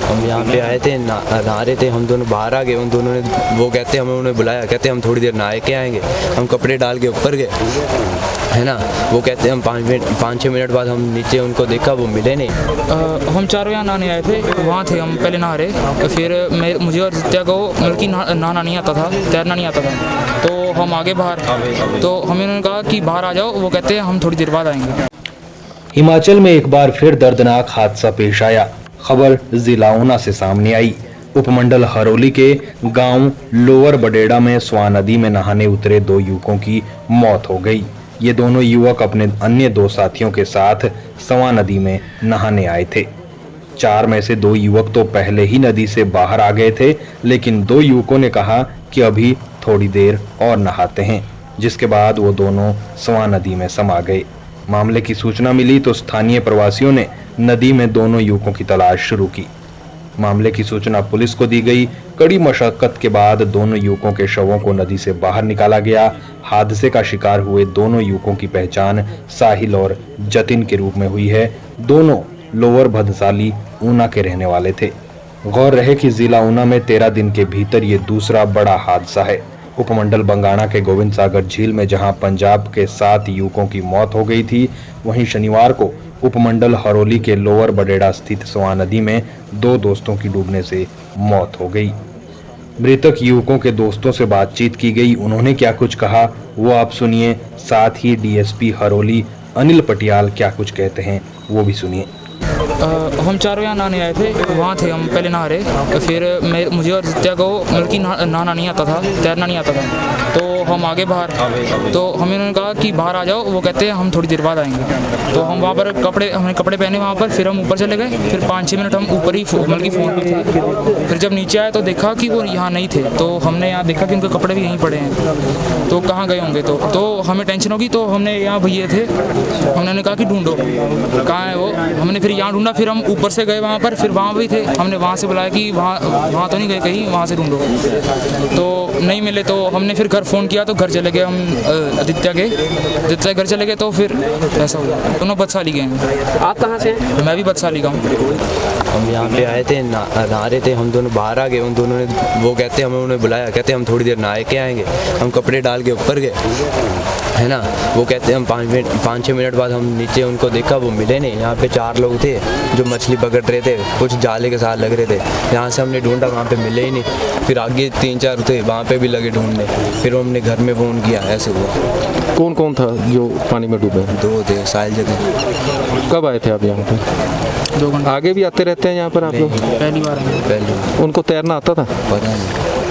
हम यहाँ पे आए थे, नहा रहे थे, हम दोनों बाहर आ गए। उन दोनों ने, वो कहते हमें, उन्हें बुलाया, कहते हम थोड़ी देर नहाए के आएंगे। हम कपड़े डाल के ऊपर गए, है ना। वो कहते हम 5-6 मिनट बाद हम नीचे उनको देखा, वो मिले नहीं। हम चारों यहाँ नहाने आए थे, वहाँ थे हम पहले नहा रहे। फिर मुझे और जित्या को मतलब कि नहाना नहीं आता था, तैरना नहीं आता था, तो हम आगे बाहर, तो हमें उन्होंने कहा कि बाहर आ जाओ। वो कहते हैं हम थोड़ी देर बाद आएंगे। हिमाचल में एक बार फिर दर्दनाक हादसा पेश आया। खबर जिला ऊना से सामने आई। उपमंडल हरोली के गांव लोअर बडेड़ा में स्वां नदी में नहाने उतरे 2 युवकों की मौत हो गई। ये दोनों युवक अपने अन्य 2 साथियों के साथ स्वां नदी में नहाने आए थे। 4 में से 2 युवक तो पहले ही नदी से बाहर आ गए थे, लेकिन 2 युवकों ने कहा कि अभी थोड़ी देर और नहाते हैं, जिसके बाद वो दोनों स्वां नदी में समा गए। मामले की सूचना मिली तो स्थानीय प्रवासियों ने नदी में दोनों युवकों की तलाश शुरू की। मामले की सूचना पुलिस को दी गई। कड़ी मशक्कत के बाद दोनों युवकों के शवों को नदी से बाहर निकाला गया। हादसे का शिकार हुए दोनों युवकों की पहचान साहिल और जतिन के रूप में हुई है। दोनों लोअर भदसाली ऊना के रहने वाले थे। गौर रहे कि जिला ऊना में 13 दिन के भीतर ये दूसरा बड़ा हादसा है। उपमंडल बंगाणा के गोविंद सागर झील में जहां पंजाब के 7 युवकों की मौत हो गई थी, वहीं शनिवार को उपमंडल हरोली के लोअर बडेड़ा स्थित स्वां नदी में 2 दोस्तों की डूबने से मौत हो गई। मृतक युवकों के दोस्तों से बातचीत की गई। उन्होंने क्या कुछ कहा वो आप सुनिए। साथ ही डीएसपी हरोली अनिल पटियाल क्या कुछ कहते हैं वो भी सुनिए। हम चारों यहाँ नहाने आए थे, वहाँ थे हम पहले नहा रहे। फिर मुझे और जित्या को मतलब कि नहाना नहीं आता था, तैरना नहीं आता था, तो हम आगे बाहर, तो हमें उन्होंने कहा कि बाहर आ जाओ। वो कहते हैं हम थोड़ी देर बाद आएंगे। तो हम वहाँ पर हमने कपड़े पहने वहाँ पर, फिर हम ऊपर चले गए। फिर 5-6 मिनट हम ऊपर ही मतलब कि फ़ोन पे थे। फिर जब नीचे आए तो देखा कि वो यहाँ नहीं थे, तो हमने यहाँ देखा कि उनके कपड़े भी यहीं पड़े हैं, तो कहाँ गए होंगे। तो हमें टेंशन होगी, तो हमने यहाँ भैया थे, उन्होंने कहा कि ढूंढो कहाँ है वो। हमने फिर यहाँ ढूंढा, फिर हम ऊपर से गए वहाँ पर, फिर वहाँ भी थे। हमने वहाँ से बुलाया कि वहाँ तो नहीं गए कहीं, वहाँ से ढूंढो, तो नहीं मिले। तो हमने फिर घर फ़ोन किया, तो घर चले गए हम आदित्य के घर चले गए। तो फिर ऐसा हुआ। दोनों बदसाली गए हैं। आप कहाँ से हैं? मैं भी बदसाली का हूँ। हम यहाँ पे आए थे, नहा रहे थे, हम दोनों बाहर आ गए। उन दोनों ने, वो कहते हमें, उन्हें बुलाया, कहते हम थोड़ी देर नहाए के आएंगे। हम कपड़े डाल के ऊपर गए, है ना। वो कहते हम 5-6 मिनट बाद हम नीचे उनको देखा, वो मिले नहीं। यहाँ पे 4 लोग थे जो मछली पकड़ रहे थे, कुछ जाले के साथ लग रहे थे। यहाँ से हमने ढूंढा, वहाँ पे मिले ही नहीं। फिर आगे 3-4 थे, वहाँ पे भी लगे ढूंढने। फिर हमने घर में फ़ोन किया, ऐसे हुआ। कौन कौन था जो पानी में डूबे? 2 थे, साहिल जतिन। कब आए थे आप यहाँ पे? 2 घंटे। आगे भी आते रहते हैं यहाँ पर आप लोग? पहली बार। पहले उनको तैरना आता था? पता नहीं।